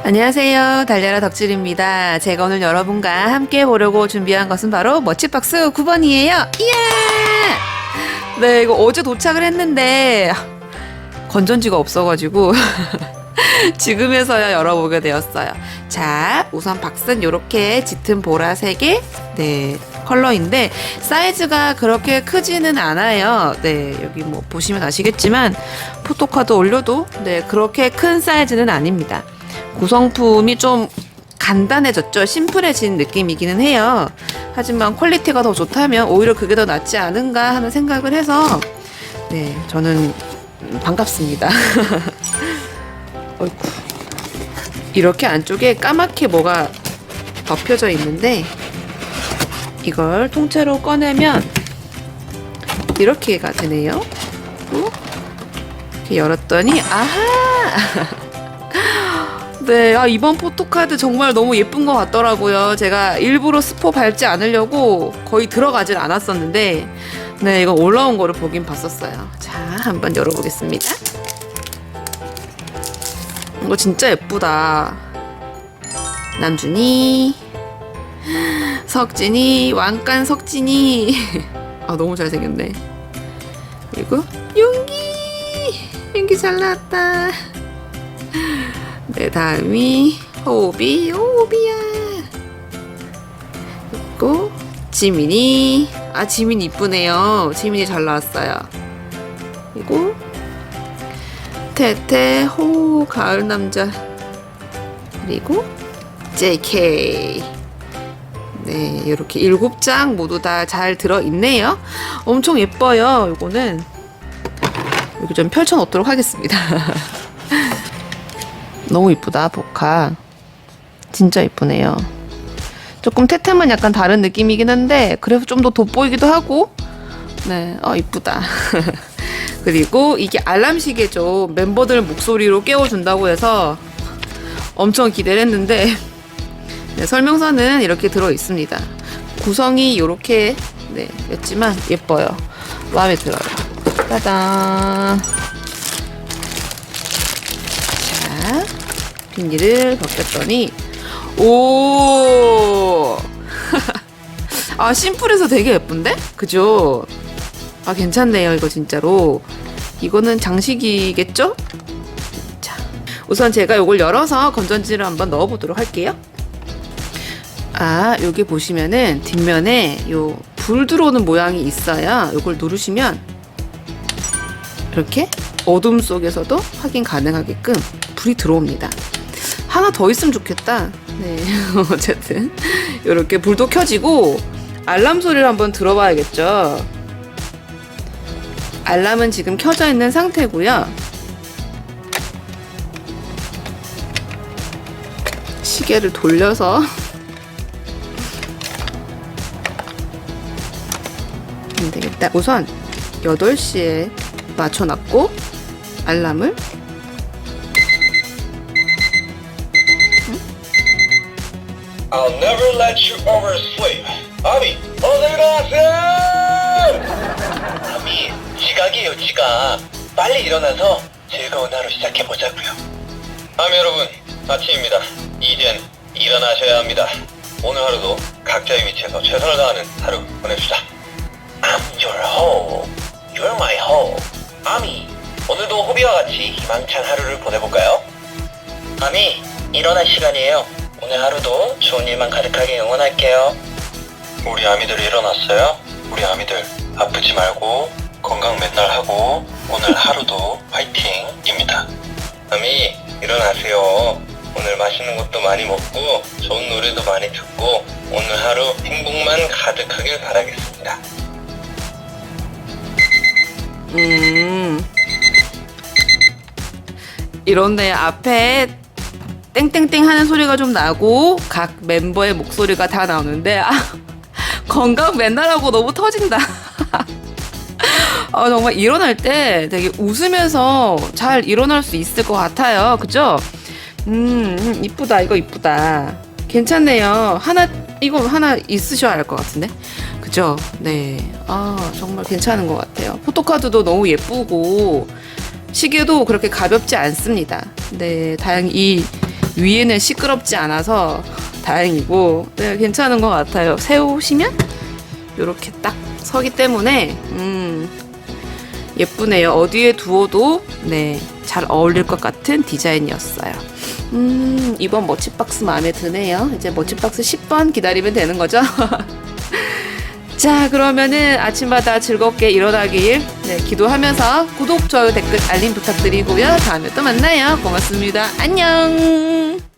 안녕하세요. 달려라 덕질입니다. 제가 오늘 여러분과 함께 보려고 준비한 것은 바로 머치박스 9번이에요. 이야! 네, 이거 어제 도착을 했는데 건전지가 없어가지고 지금에서야 열어보게 되었어요. 자, 우선 박스는 이렇게 짙은 보라색의 컬러인데 사이즈가 그렇게 크지는 않아요. 여기 뭐 보시면 아시겠지만 포토카드 올려도 그렇게 큰 사이즈는 아닙니다. 구성품이 좀 간단해졌죠. 심플해진 느낌이기는 해요. 하지만 퀄리티가 더 좋다면 오히려 그게 더 낫지 않은가 하는 생각을 해서 저는 반갑습니다. 어이구. 이렇게 안쪽에 까맣게 뭐가 덮여져 있는데 이걸 통째로 꺼내면 이렇게가 되네요. 이렇게 열었더니 아하! 이번 포토카드 정말 너무 예쁜 것 같더라고요. 제가 일부러 스포 밟지 않으려고 거의 들어가질 않았었는데 이거 올라온 거를 보긴 봤었어요. 자, 한번 열어보겠습니다. 이거 진짜 예쁘다. 남준이, 석진이, 왕관 석진이. 아, 너무 잘생겼네. 그리고 윤기 잘 나왔다. 다음이 호비야. 그리고 지민이. 아, 지민이 이쁘네요. 지민이 잘 나왔어요. 그리고 태태, 가을 남자. 그리고 JK. 이렇게 7장 모두 다 잘 들어있네요. 엄청 예뻐요. 이거는 이렇게 좀 펼쳐 놓도록 하겠습니다. 너무 이쁘다, 보카. 진짜 이쁘네요. 조금 태태만 약간 다른 느낌이긴 한데 그래서 좀 더 돋보이기도 하고 이쁘다. 그리고 이게 알람시계죠. 멤버들 목소리로 깨워준다고 해서 엄청 기대를 했는데 설명서는 이렇게 들어있습니다. 구성이 이렇게 였지만 예뻐요. 마음에 들어요. 짜잔. 자, 비닐을 벗겼더니 오! 아, 심플해서 되게 예쁜데? 그죠? 아, 괜찮네요. 이거 진짜로. 이거는 장식이겠죠? 자, 우선 제가 이걸 열어서 건전지를 한번 넣어보도록 할게요. 아, 여기 보시면은 뒷면에 요 불 들어오는 모양이 있어요. 이걸 누르시면 이렇게 어둠 속에서도 확인 가능하게끔 불이 들어옵니다. 하나 더 있으면 좋겠다. 어쨌든 이렇게 불도 켜지고 알람 소리를 한번 들어봐야겠죠. 알람은 지금 켜져 있는 상태고요. 시계를 돌려서 안 되겠다. 우선 8시에 맞춰놨고 알람을 I'll never let you oversleep. 아미, 어서 일어나세요! 아미, 지각이에요, 지각. 빨리 일어나서 즐거운 하루 시작해보자고요. 아미 여러분, 아침입니다. 이젠 일어나셔야 합니다. 오늘 하루도 각자의 위치에서 최선을 다하는 하루 보냅시다. I'm your home. You're my home. 아미, 오늘도 호비와 같이 희망찬 하루를 보내볼까요? 아미, 일어날 시간이에요. 오늘 하루도 좋은 일만 가득하게 응원할게요. 우리 아미들 일어났어요? 우리 아미들 아프지 말고 건강 맨날 하고 오늘 하루도 화이팅입니다. 아미, 일어나세요. 오늘 맛있는 것도 많이 먹고 좋은 노래도 많이 듣고 오늘 하루 행복만 가득하길 바라겠습니다. 이런데 앞에 땡땡땡 하는 소리가 좀 나고 각 멤버의 목소리가 다 나오는데 건강 맨날 하고 너무 터진다. 정말 일어날 때 되게 웃으면서 잘 일어날 수 있을 것 같아요. 그죠? 이쁘다. 이거 이쁘다. 괜찮네요. 이거 하나 있으셔야 할 것 같은데. 그죠? 정말 괜찮은 것 같아요. 포토카드도 너무 예쁘고 시계도 그렇게 가볍지 않습니다. 다행히 위에는 시끄럽지 않아서 다행이고, 네, 괜찮은 것 같아요. 세우시면 이렇게 딱 서기 때문에 예쁘네요. 어디에 두어도 네, 잘 어울릴 것 같은 디자인이었어요. 이번 머치박스 마음에 드네요. 이제 머치박스 10번 기다리면 되는 거죠? 자, 그러면은 아침마다 즐겁게 일어나길 네, 기도하면서 구독, 좋아요, 댓글, 알림 부탁드리고요. 다음에 또 만나요. 고맙습니다. 안녕.